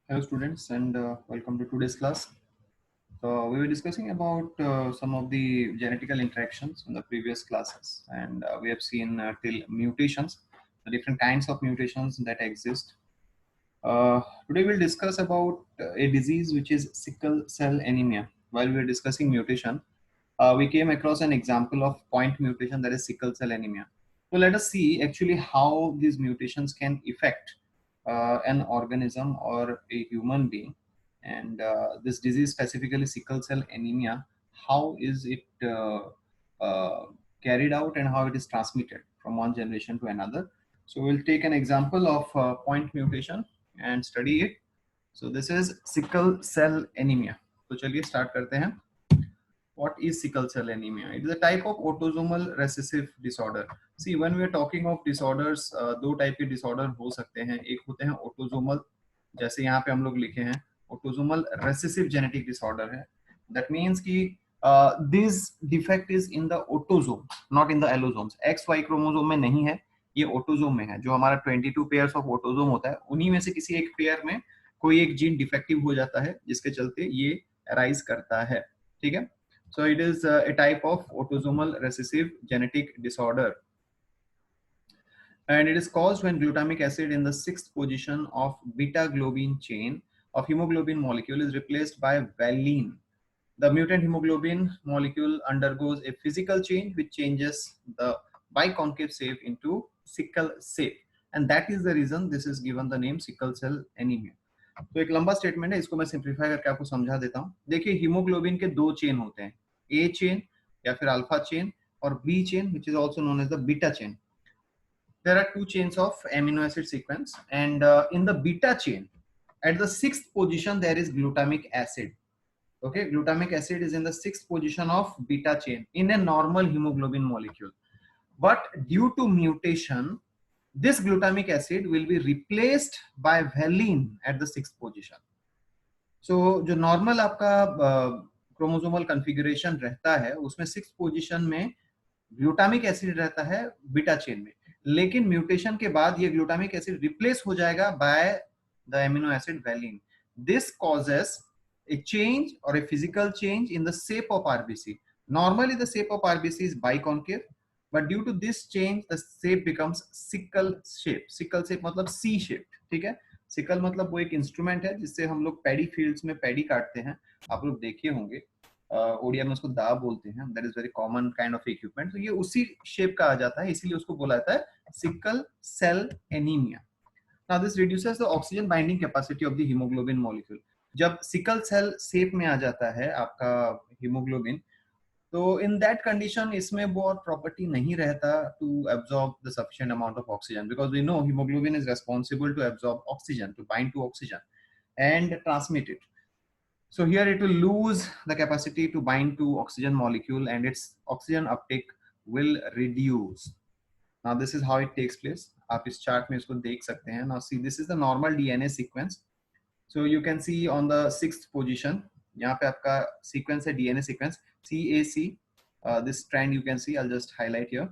Hello students and welcome to today's class. So we were discussing about some of the genetical interactions in the previous classes, and we have seen till mutations, the different kinds of mutations that exist. Today we'll discuss about a disease which is sickle cell anemia. While we were discussing mutation, we came across an example of point mutation, that is sickle cell anemia. So let us see actually how these mutations can affect an organism or a human being. And this disease, specifically sickle cell anemia, how is it carried out and how it is transmitted from one generation to another. So we'll take an example of point mutation and study it. So this is sickle cell anemia. तो चलिए start करते हैं. What is sickle cell anemia? It is a type of autosomal recessive disorder. See, when we are talking of disorders, दो type के disorder हो सकते हैं. एक होते हैं autosomal, जैसे यहाँ पे हम लोग लिखे हैं autosomal recessive genetic disorder है. That means कि this defect is in the autosome, not in the allosomes. XY chromosome में नहीं है, ये autosome में है. जो हमारा 22 pairs of autosome होता है, उन्हीं में से किसी एक पेयर में कोई एक जीन डिफेक्टिव हो जाता है, जिसके चलते ये अराइज करता है. ठीक है. So it is a type of autosomal recessive genetic disorder, and it is caused when glutamic acid in the sixth position of beta globin chain of hemoglobin molecule is replaced by valine. The mutant hemoglobin molecule undergoes a physical change which changes the biconcave shape into sickle shape, and that is the reason this is given the name sickle cell anemia. तो एक लंबा statement है, इसको मैं simplify करके आपको समझा देता हूँ. देखिए, हीमोग्लोबिन के दो चेन होते हैं, ए चेन या फिर अल्फा चेन और B chain which is also known as the beta chain. There are two chains of amino acid sequence, and in the beta chain at the sixth position there is glutamic acid. Okay, glutamic acid is in the sixth position of beta chain in a normal hemoglobin molecule, but due to mutation this glutamic acid will be replaced by valine at the sixth position. So जो normal आपका chromosomal configuration रहता है, उसमें six position में glutamic acid रहता है beta chain में, लेकिन म्यूटेशन के बाद ये ग्लूटामिक एसिड रिप्लेस हो जाएगा by the amino acid valine. This causes a change or a physical change in the shape of RBC. Normally the shape of RBC is biconcave, but due to this change the shape becomes sickle shape. Sickle shape मतलब C shaped. ठीक है. Sickle मतलब वो एक instrument है जिससे हम लोग पैडी फील्ड्स में पैडी काटते हैं. आप लोग देखे होंगे, ओडिया में उसको दा बोलते हैं. That is very common kind of equipment. तो ये उसी शेप का आ जाता है, इसीलिए उसको बोला जाता है sickle cell anaemia. Now this reduces the oxygen binding capacity of the haemoglobin molecule. जब सिकल सेल शेप में आ जाता है आपका हीमोग्लोबिन, तो इन दैट कंडीशन इसमें बहुत प्रॉपर्टी नहीं रहता to absorb the sufficient amount of oxygen, because we know haemoglobin is responsible to absorb oxygen, to bind to oxygen and transmit it. So here it will lose the capacity to bind to oxygen molecule and its oxygen uptake will reduce. Now this is how it takes place. आप इस chart में इसको देख सकते हैं. Now see, this is the normal DNA sequence. So you can see on the sixth position, यहाँ पे आपका sequence है DNA sequence CAC. This strand you can see, I'll just highlight here.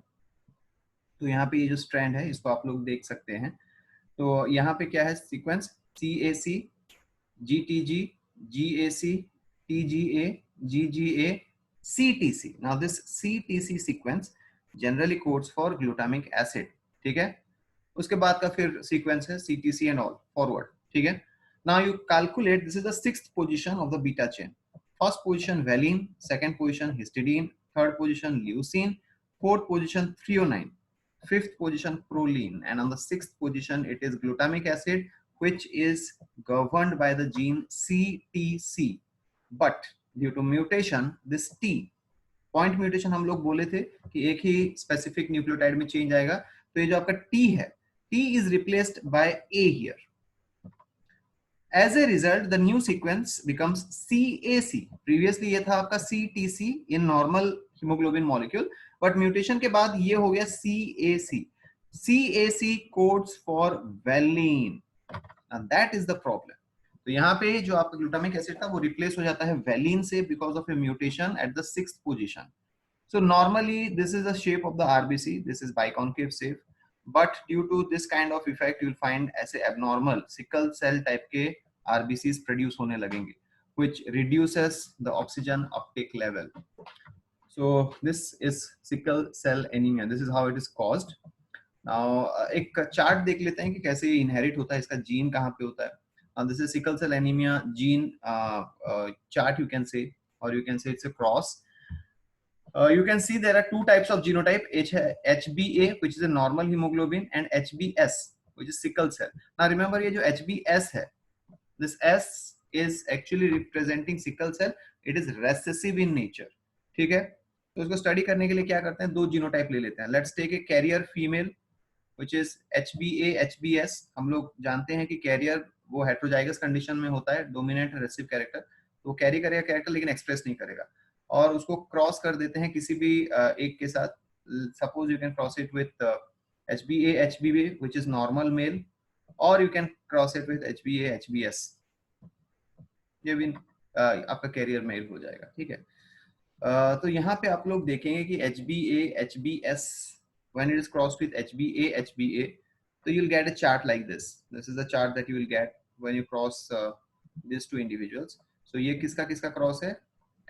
तो यहाँ पे ये जो strand है इसको आप लोग देख सकते हैं. तो यहाँ पे क्या है sequence CAC, GTG, GAC, TGA, GGA, CTC. Now this CTC sequence generally codes for glutamic acid. ठीक है. उसके बाद का फिर sequence है CTC and all forward. ठीक है. Now you calculate, this is the sixth position of the beta chain. First position valine, second position histidine, third position leucine, fourth position threonine, fifth position proline, and on the sixth position it is glutamic acid, which is governed by the gene CTC. But due to mutation, this T point mutation हम लोग बोले थे कि एक ही specific nucleotide में change आएगा, तो ये जो आपका T है, T is replaced by A here. As a result, the new sequence becomes CAC. Previously ये था आपका CTC in normal hemoglobin molecule, but mutation के बाद ये हो गया CAC. CAC codes for valine. And that is the problem. तो यहाँ पे जो आपका ग्लूटामिक एसिड था वो रिप्लेस हो जाता है वैलिन से because of a mutation at the sixth position. So normally this is the shape of the RBC. This is biconcave shape, but due to this kind of effect you will find ऐसे abnormal sickle cell type के RBCs produce होने लगेंगे which reduces the oxygen uptake level. So this is sickle cell anemia. This is how it is caused. Now एक chart देख लेते हैं कि कैसे ये इनहेरिट होता है, इसका जीन कहाँ पे होता है. This is sickle cell anemia gene chart, you can say, or you can say it's a cross. You can see there are two types of genotype, HbA, which is a normal hemoglobin, and HbS, which is sickle cell. Now remember, ये जो HbS है, this S is actually representing sickle cell. It is recessive in nature. ठीक है, तो इसको study करने के लिए क्या करते हैं, दो जीनोटाइप ले लेते हैं. Let's take a carrier female which is HbA HbS. हम लोग जानते हैं कि कैरियर वो हेट्रोजाइगस कंडीशन में होता है, डोमिनेंट रेसिव कैरेक्टर, तो वो कैरी करेगा कैरेक्टर लेकिन एक्सप्रेस नहीं करेगा, और उसको क्रॉस कर देते हैं किसी भी एक के साथ. Suppose you can cross it with HbA HbB which is normal male, or you can cross it with HbA HbS. ये भी आपका कैरियर मेल हो जाएगा. ठीक है, तो यहाँ पे आप लोग देखेंगे कि HbA HbS when it is crossed with HbA HbA, so you'll get a chart like this. This is the chart that you will get when you cross these two individuals. So ये किसका किसका cross है,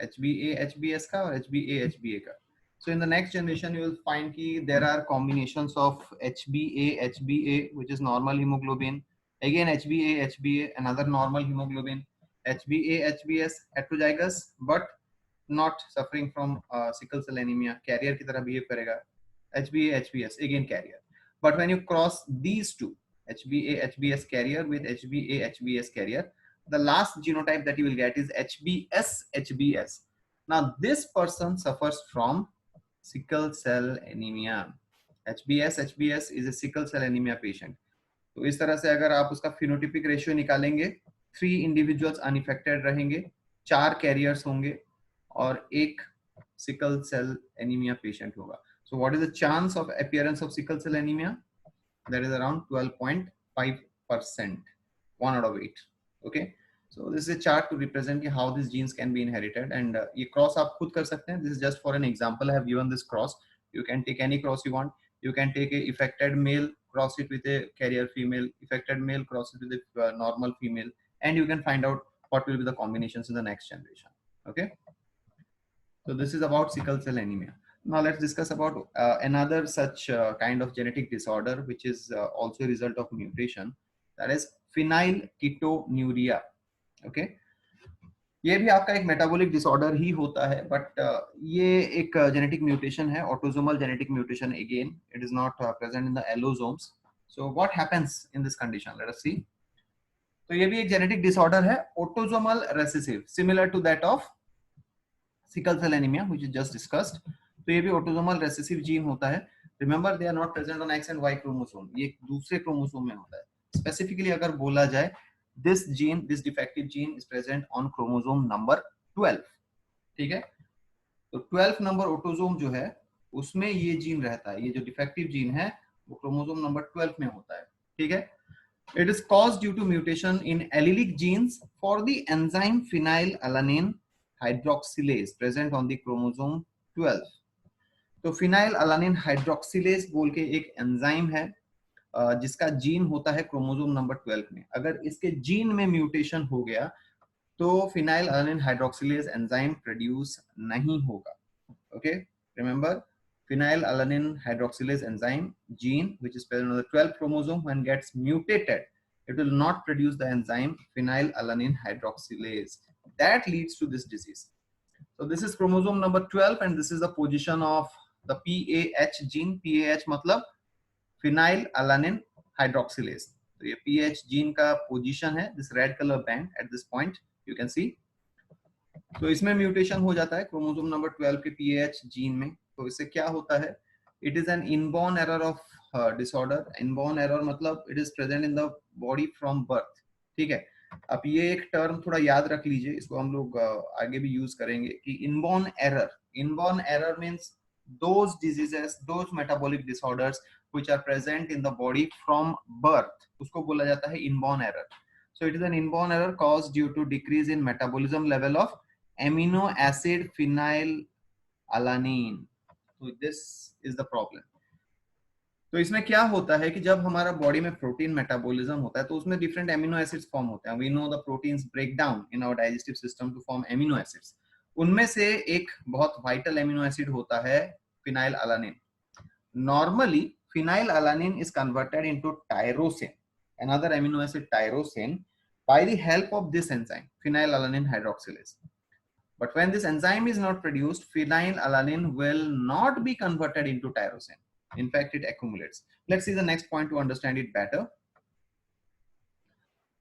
HbA HbS का और HbA HbA का. So in the next generation you will find कि there are combinations of HbA HbA which is normal hemoglobin, again HbA HbA another normal hemoglobin, HbA HbS heterozygous but not suffering from sickle cell anemia, carrier की तरह behave करेगा, HbA HbS again carrier. But when you cross these two, HbA HbS carrier with HbA HbS carrier, the last genotype that you will get is HbS HbS. Now this person suffers from sickle cell anemia. HbS HbS is a sickle cell anemia patient. तो इस तरह से अगर आप उसका phenotypic ratio निकालेंगे, 3 individuals unaffected रहेंगे, 4 carriers होंगे और एक सिकल सेल एनीमिया पेशेंट होगा. So what is the chance of appearance of sickle cell anemia? That is around 12.5%, 1 out of 8. Okay, so this is a chart to represent how these genes can be inherited, and ये cross आप खुद कर सकते हैं. This is just for an example. I have given this cross. You can take any cross you want. You can take a affected male, cross it with a carrier female, affected male, cross it with a normal female, and you can find out what will be the combinations in the next generation. Okay, so this is about sickle cell anemia. Now let's discuss about another such kind of genetic disorder which is also a result of mutation, that is phenylketonuria. Okay, ये भी आपका एक metabolic disorder ही होता है, but ये एक genetic mutation है, autosomal genetic mutation. Again it is not present in the allosomes. So what happens in this condition, let us see. तो ये भी एक जेनेटिक डिसऑर्डर है, autosomal recessive, similar to that of sickle cell anaemia which is just discussed. तो ये भी autosomal recessive gene होता है. Remember they are not present on X and Y chromosome, ये दूसरे क्रोमोसोम में होता है. स्पेसिफिकली अगर बोला जाए, this gene, this defective gene is present on chromosome number 12. ठीक है, तो 12 नंबर ऑटोसोम जो है उसमें ये जीन रहता है. ये जो डिफेक्टिव जीन है वो क्रोमोसोम नंबर 12 में होता है. ठीक है, it is caused due to mutation in allelic genes for the enzyme phenylalanine hydroxylase present on the chromosome 12. तो phenylalanine hydroxylase बोल के एक एंजाइम है जिसका जीन होता है क्रोमोसोम नंबर 12 में. अगर इसके जीन में म्यूटेशन हो गया तो phenylalanine hydroxylase एंजाइम प्रोड्यूस नहीं होगा. Okay, remember, phenylalanine hydroxylase enzyme gene which is present on the 12th chromosome, when gets mutated it will not produce the enzyme phenylalanine hydroxylase. That leads to this disease. So this is chromosome number 12 and this is the position of the PAH gene. PAH मतलब phenylalanine hydroxylase. तो ये PAH gene का position है, this red color band at this point you can see. तो इसमें mutation हो जाता है क्रोमोसोम नंबर 12 के PAH जीन में. तो इससे क्या होता है, it is an inborn error of disorder. inborn error मतलब it is present in the body from birth. ठीक है, अब ये एक टर्म थोड़ा याद रख लीजिए, इसको हम लोग आगे भी यूज करेंगे कि inborn error. inborn error means those diseases, those metabolic disorders which are present in the body from birth, उसको बोला जाता है inborn error. So it is an inborn error caused due to decrease in metabolism level of amino acid phenylalanine. So this is the problem. तो इसमें क्या होता है कि जब हमारा बॉडी में प्रोटीन मेटाबॉलिज्म होता है तो उसमें डिफरेंट एमिनो एसिड्स फॉर्म होते हैं. We know the proteins break down in our digestive system to form amino acids. उनमें से एक बहुत वाइटल एमिनो एसिड होता है phenylalanine. Normally phenylalanine is converted into tyrosine, another amino acid tyrosine, by the help of this enzyme phenylalanine hydroxylase. But when this enzyme is not produced, phenylalanine will not be converted into tyrosine. In fact, it accumulates. Let's see the next point to understand it better.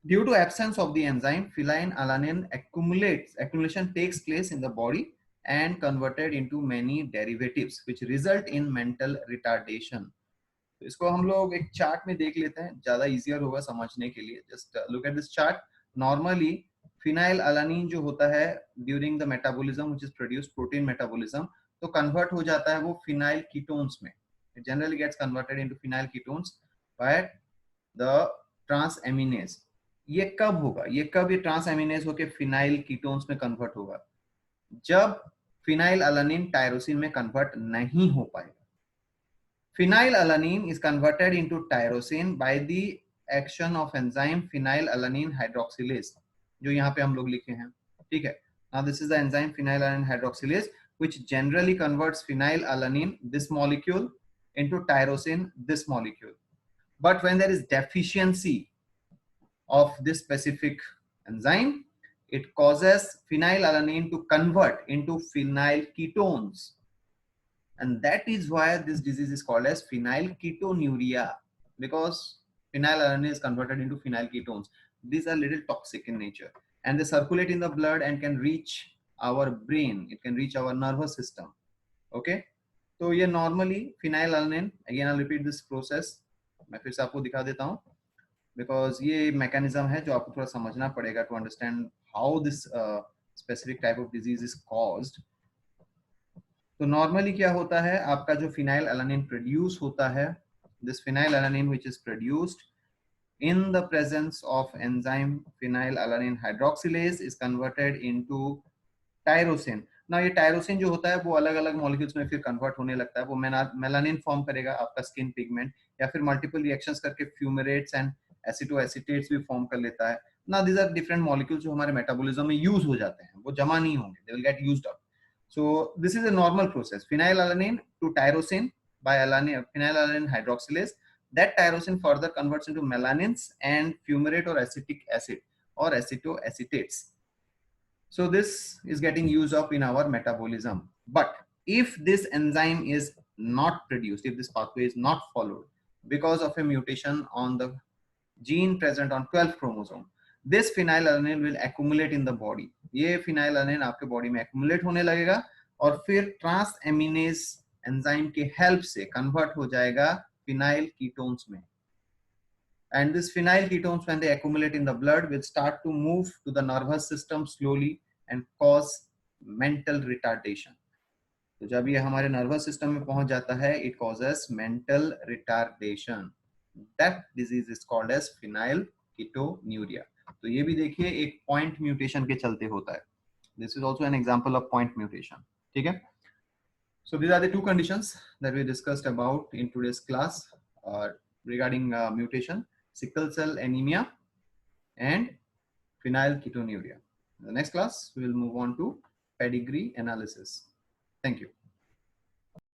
Due to absence of the enzyme, phenylalanine accumulation takes place in the body and converted into many derivatives which result in mental retardation. तो इसको हम लोग एक chart में देख लेते हैं, ज्यादा इजियर होगा समझने के लिए. Just look at this chart. Normally phenylalanine जो होता है during the metabolism which is produced protein metabolism, तो कन्वर्ट हो जाता है वो फिनाइल कीटोन्स में. It generally gets converted into phenylketones by the transaminase. ये कब होगा, ये कब ये ट्रांस एमिनेज होकर फिनाइल कीटोन्स में कन्वर्ट होगा? जब फिनाइल अलानिन टायरोसिन में कन्वर्ट नहीं हो पाएगा. Phenylalanine is converted into tyrosine by the action of enzyme phenylalanine hydroxylase, जो यहाँ पे हम लोग लिखे हैं. ठीक है. Now this is the enzyme phenylalanine hydroxylase which generally converts phenylalanine, this molecule, into tyrosine, this molecule. But when there is deficiency of this specific enzyme, it causes phenylalanine to convert into phenyl ketones. And that is why this disease is called as phenylketonuria, because phenylalanine is converted into phenyl ketones. These are little toxic in nature and they circulate in the blood and can reach our brain. It can reach our nervous system. Okay. तो ये normally phenylalanine, again I'll repeat this process. मैं फिर से आपको दिखा देता हूँ because ये mechanism है जो आपको थोड़ा समझना पड़ेगा to understand how this specific type of disease is caused. तो नॉर्मली क्या होता है, आपका जो फिनाइल अलानिन प्रोड्यूस होता है, this phenyl alanine which is produced in the presence of enzyme phenylalanine hydroxylase is converted into tyrosine. Now ये tyrosine जो होता है वो अलग अलग मॉलिक्यूल्स में फिर कन्वर्ट होने लगता है. वो मेलानिन फॉर्म करेगा, आपका स्किन पिगमेंट, या फिर मल्टीपल रिएक्शंस करके फ्यूमेरेट्स एंड एसिटोएसिटेट्स भी फॉर्म कर लेता है. Now these are different molecules जो हमारे मेटाबॉलिज्म में यूज हो जाते हैं, वो जमा नहीं होंगे, they will get used up. So this is a normal process. Phenylalanine to tyrosine by phenylalanine hydroxylase. That tyrosine further converts into melanins and fumarate or acetic acid or acetoacetates. So this is getting used up in our metabolism. But if this enzyme is not produced, if this pathway is not followed because of a mutation on the gene present on 12th chromosome, this phenylalanine will accumulate in the body. ये phenylalanine आपके body में accumulate होने लगेगा और फिर trans एमिनेज enzyme के help से convert हो जाएगा फिनाइल कीटोन्स में. And this phenyl ketones, when they accumulate in the blood, will start to move to the nervous system slowly and cause mental retardation. तो जब ये हमारे नर्वस सिस्टम में पहुंच जाता है, it causes mental retardation. That disease is called as phenylketonuria. तो ये भी देखिए एक पॉइंट म्यूटेशन के चलते होता है. This is also an example of point mutation. ठीक है. So these are the two conditions that we discussed about in today's class regarding mutation: sickle cell anemia and phenylketonuria. In the next class, we will move on to pedigree analysis. Thank you.